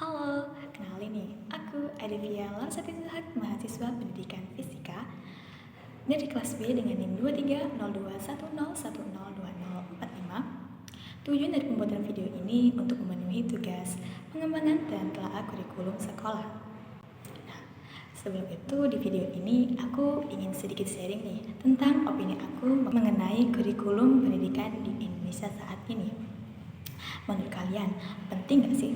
Halo, kenalin nih, aku Adivia Larsati Suhat, mahasiswa pendidikan fisika dari kelas B dengan NIM 230210102045. Tujuan dari pembuatan video ini untuk memenuhi tugas pengembangan dan telaah kurikulum sekolah. Nah, sebelum itu di video ini aku ingin sedikit sharing nih tentang opini aku mengenai kurikulum pendidikan di Indonesia saat ini. Menurut kalian, penting gak sih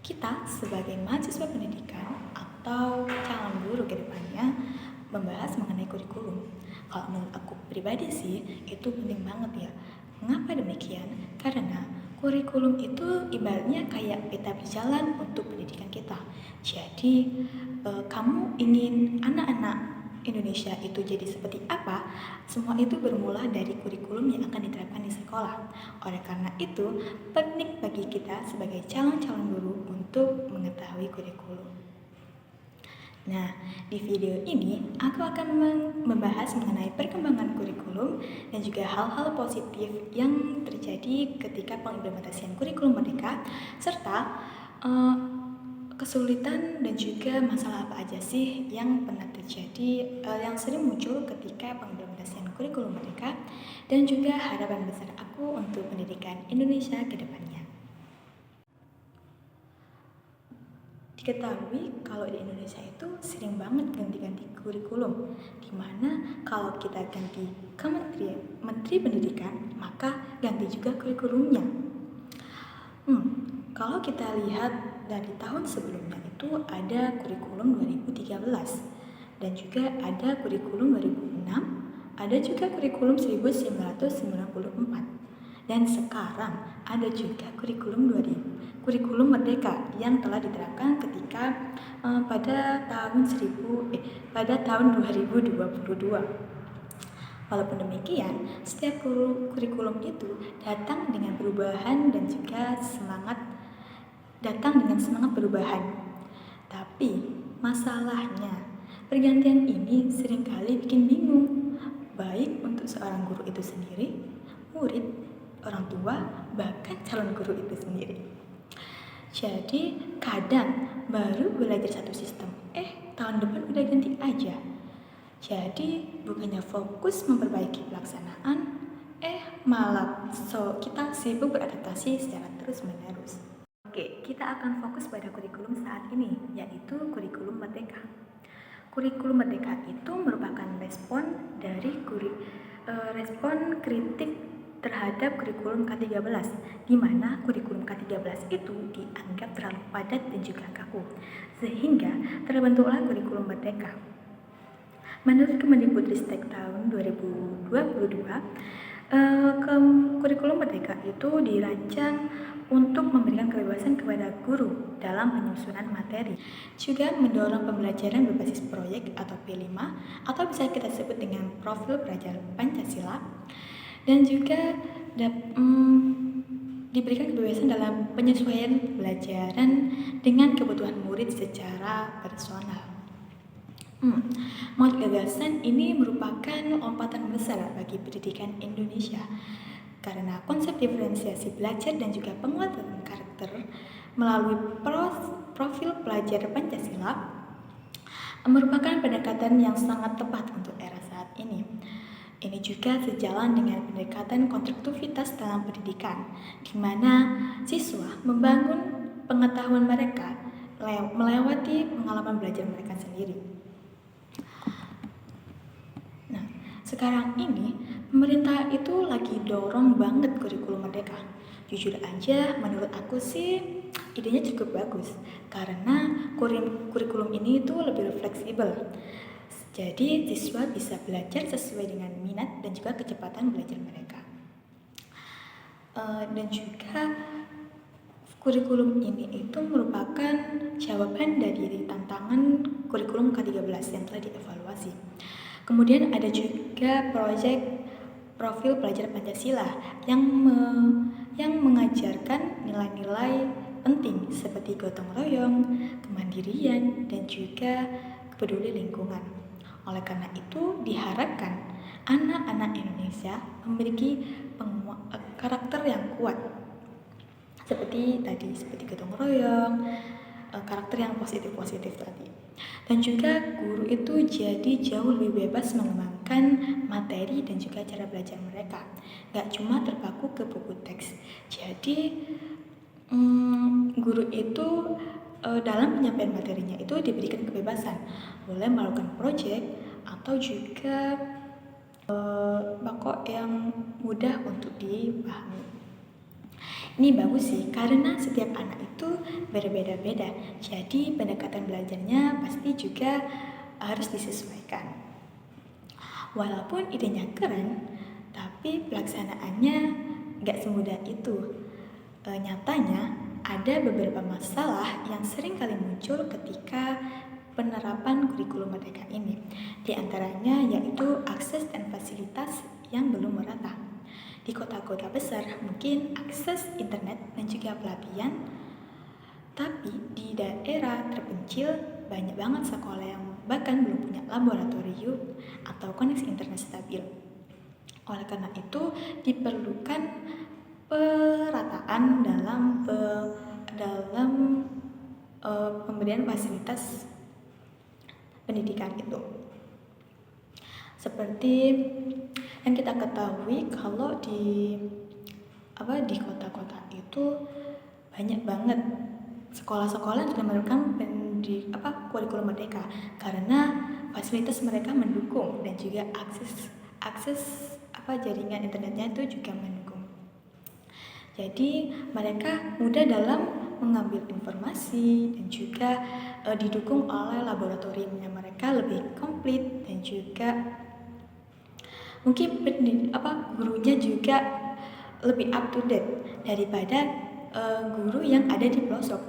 kita sebagai mahasiswa pendidikan atau calon guru ke depannya membahas mengenai kurikulum? Kalau menurut aku pribadi sih, itu penting banget ya. Mengapa demikian? Karena kurikulum itu ibaratnya kayak peta berjalan untuk pendidikan kita. Jadi, kamu ingin anak-anak Indonesia itu jadi seperti apa? Semua itu bermula dari kurikulum yang akan diterapkan di sekolah. Oleh karena itu, penting bagi kita sebagai calon-calon guru untuk mengetahui kurikulum. Nah, di video ini aku akan membahas mengenai perkembangan kurikulum dan juga hal-hal positif yang terjadi ketika pengimplementasian kurikulum Merdeka serta kesulitan dan juga masalah apa aja sih yang pernah terjadi, yang sering muncul ketika pengimplementasian kurikulum Merdeka dan juga harapan besar aku untuk pendidikan Indonesia ke depannya. Diketahui kalau di Indonesia itu sering banget ganti-ganti kurikulum, dimana kalau kita ganti Menteri Pendidikan, maka ganti juga kurikulumnya. Kalau kita lihat dari tahun sebelumnya itu ada kurikulum 2013 dan juga ada kurikulum 2006, ada juga kurikulum 1994 dan sekarang ada juga kurikulum 2000, kurikulum Merdeka yang telah diterapkan ketika pada tahun 2022. Walaupun demikian, setiap kurikulum itu datang dengan perubahan dan juga semangat perubahan. Tapi masalahnya, pergantian ini seringkali bikin bingung, baik untuk seorang guru itu sendiri, murid, orang tua, bahkan calon guru itu sendiri. Jadi kadang baru belajar satu sistem, tahun depan udah ganti aja. Jadi bukannya fokus memperbaiki pelaksanaan, malah kita sibuk beradaptasi secara terus-menerus. Oke, kita akan fokus pada kurikulum saat ini, yaitu kurikulum Merdeka. Kurikulum Merdeka itu merupakan respon dari respon kritik terhadap kurikulum K13, di mana kurikulum K13 itu dianggap terlalu padat dan juga kaku, sehingga terbentuklah kurikulum Merdeka. Menurut Kemendikbudristek tahun 2022, kurikulum Merdeka itu dirancang untuk memberikan kebebasan kepada guru dalam penyusunan materi, juga mendorong pembelajaran berbasis proyek atau P5 atau bisa kita sebut dengan profil pelajar Pancasila, dan juga diberikan kebebasan dalam penyesuaian pembelajaran dengan kebutuhan murid secara personal. Menurut gagasan ini merupakan lompatan besar bagi pendidikan Indonesia karena konsep diferensiasi belajar dan juga penguatan karakter melalui profil pelajar Pancasila merupakan pendekatan yang sangat tepat untuk era saat ini. Ini juga sejalan dengan pendekatan konstruktivitas dalam pendidikan, di mana siswa membangun pengetahuan mereka melewati pengalaman belajar mereka sendiri. Sekarang ini, pemerintah itu lagi dorong banget kurikulum Merdeka. Jujur aja, menurut aku sih idenya cukup bagus karena kurikulum ini itu lebih fleksibel. Jadi siswa bisa belajar sesuai dengan minat dan juga kecepatan belajar mereka. Dan juga kurikulum ini itu merupakan jawaban dari tantangan kurikulum K13 yang telah dievaluasi. Kemudian ada juga proyek profil pelajar Pancasila yang mengajarkan nilai-nilai penting seperti gotong royong, kemandirian, dan juga peduli lingkungan. Oleh karena itu diharapkan anak-anak Indonesia memiliki karakter yang kuat. seperti gotong royong, karakter yang positif tadi. Dan juga guru itu jadi jauh lebih bebas mengembangkan materi dan juga cara belajar mereka, gak cuma terpaku ke buku teks. Jadi guru itu dalam penyampaian materinya itu diberikan kebebasan, boleh melakukan proyek atau juga pokok yang mudah untuk dipahami. Ini bagus sih, karena setiap anak itu berbeda-beda, jadi pendekatan belajarnya pasti juga harus disesuaikan. Walaupun idenya keren, tapi pelaksanaannya gak semudah itu. Nyatanya, ada beberapa masalah yang sering kali muncul ketika penerapan kurikulum merdeka ini. Di antaranya yaitu akses dan fasilitas yang belum merata. Di kota-kota besar mungkin akses internet dan juga pelatihan, tapi di daerah terpencil banyak banget sekolah yang bahkan belum punya laboratorium atau koneksi internet stabil. Oleh karena itu diperlukan perataan dalam pemberian fasilitas pendidikan itu. Seperti yang kita ketahui kalau di kota-kota itu banyak banget sekolah-sekolah yang sudah menerapkan kurikulum merdeka, karena fasilitas mereka mendukung dan juga akses jaringan internetnya itu juga mendukung. Jadi mereka mudah dalam mengambil informasi dan juga didukung oleh laboratoriumnya mereka lebih komplit, dan juga mungkin gurunya juga lebih up to date daripada guru yang ada di pelosok.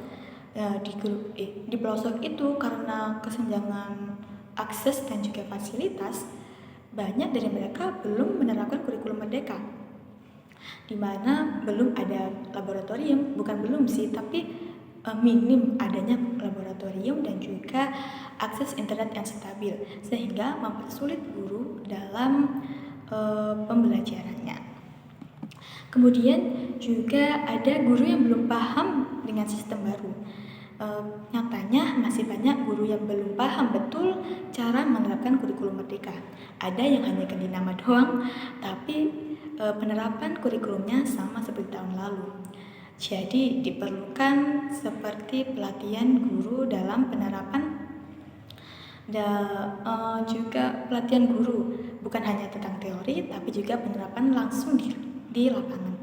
Di pelosok itu karena kesenjangan akses dan juga fasilitas, banyak dari mereka belum menerapkan kurikulum merdeka, di mana belum ada laboratorium, bukan belum sih, tapi minim adanya laboratorium dan juga akses internet yang stabil, sehingga mempersulit guru dalam pembelajarannya. Kemudian juga ada guru yang belum paham dengan sistem baru. Nyatanya masih banyak guru yang belum paham betul cara menerapkan kurikulum merdeka. Ada yang hanya ganti nama doang, tapi penerapan kurikulumnya sama seperti tahun lalu. Jadi diperlukan seperti pelatihan guru dalam penerapan juga pelatihan guru, bukan hanya tentang teori tapi juga penerapan langsung di lapangan.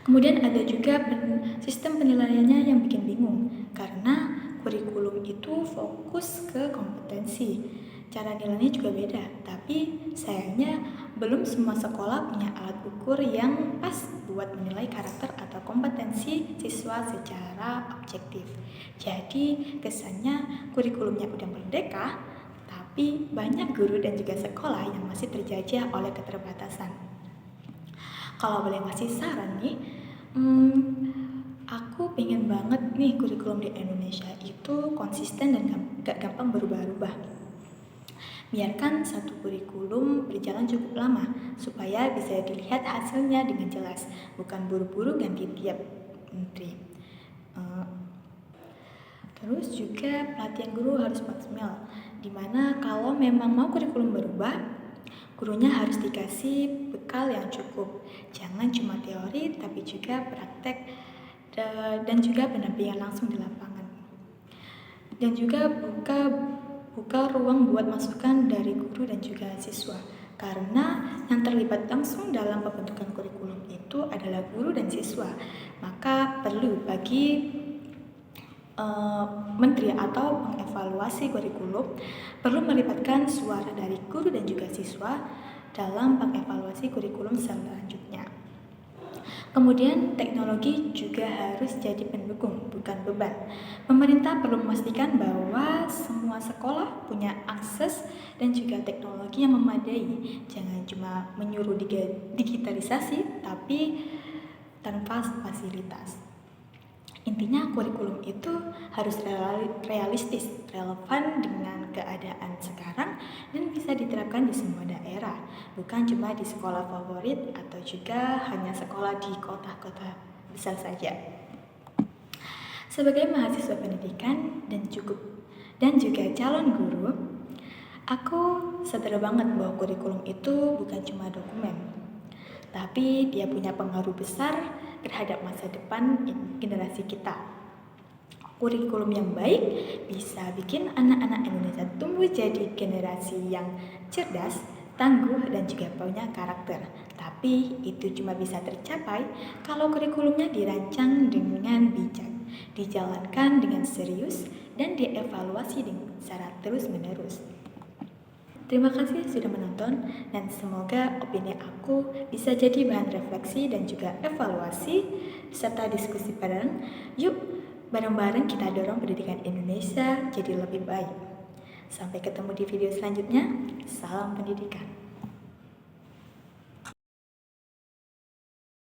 Kemudian ada juga sistem penilaiannya yang bikin bingung, karena kurikulum itu fokus ke kompetensi. Cara nilainya juga beda, tapi sayangnya belum semua sekolah punya alat ukur yang pas buat menilai karakter atau kompetensi siswa secara objektif. Jadi kesannya kurikulumnya udah merdeka, tapi banyak guru dan juga sekolah yang masih terjajah oleh keterbatasan. Kalau boleh ngasih saran nih, aku pengen banget nih kurikulum di Indonesia itu konsisten dan gak gampang berubah-ubah. Biarkan satu kurikulum berjalan cukup lama supaya bisa dilihat hasilnya dengan jelas, bukan buru-buru ganti tiap menteri. Terus juga pelatihan guru harus maksimal, dimana kalau memang mau kurikulum berubah, gurunya harus dikasih bekal yang cukup. Jangan cuma teori, tapi juga praktek dan juga pendampingan langsung di lapangan. Dan juga buka ruang buat masukan dari guru dan juga siswa, karena yang terlibat langsung dalam pembentukan kurikulum itu adalah guru dan siswa. Maka perlu bagi menteri atau pengevaluasi kurikulum perlu melibatkan suara dari guru dan juga siswa dalam pengevaluasi kurikulum selanjutnya. Kemudian teknologi juga harus jadi pendukung, bukan beban. Pemerintah perlu memastikan bahwa semua sekolah punya akses dan juga teknologi yang memadai. Jangan cuma menyuruh digitalisasi tapi tanpa fasilitas. Intinya kurikulum itu harus realistis, relevan dengan keadaan sekarang, dan bisa diterapkan di semua daerah, bukan cuma di sekolah favorit atau juga hanya sekolah di kota-kota besar saja. Sebagai mahasiswa pendidikan dan juga calon guru, aku sadar banget bahwa kurikulum itu bukan cuma dokumen, tapi dia punya pengaruh besar terhadap masa depan generasi kita. Kurikulum yang baik bisa bikin anak-anak Indonesia tumbuh jadi generasi yang cerdas, tangguh, dan juga punya karakter. Tapi itu cuma bisa tercapai kalau kurikulumnya dirancang dengan bijak, dijalankan dengan serius, dan dievaluasi dengan secara terus-menerus. Terima kasih sudah menonton, dan semoga opini aku bisa jadi bahan refleksi dan juga evaluasi serta diskusi bareng. Yuk, bareng-bareng kita dorong pendidikan Indonesia jadi lebih baik. Sampai ketemu di video selanjutnya. Salam pendidikan.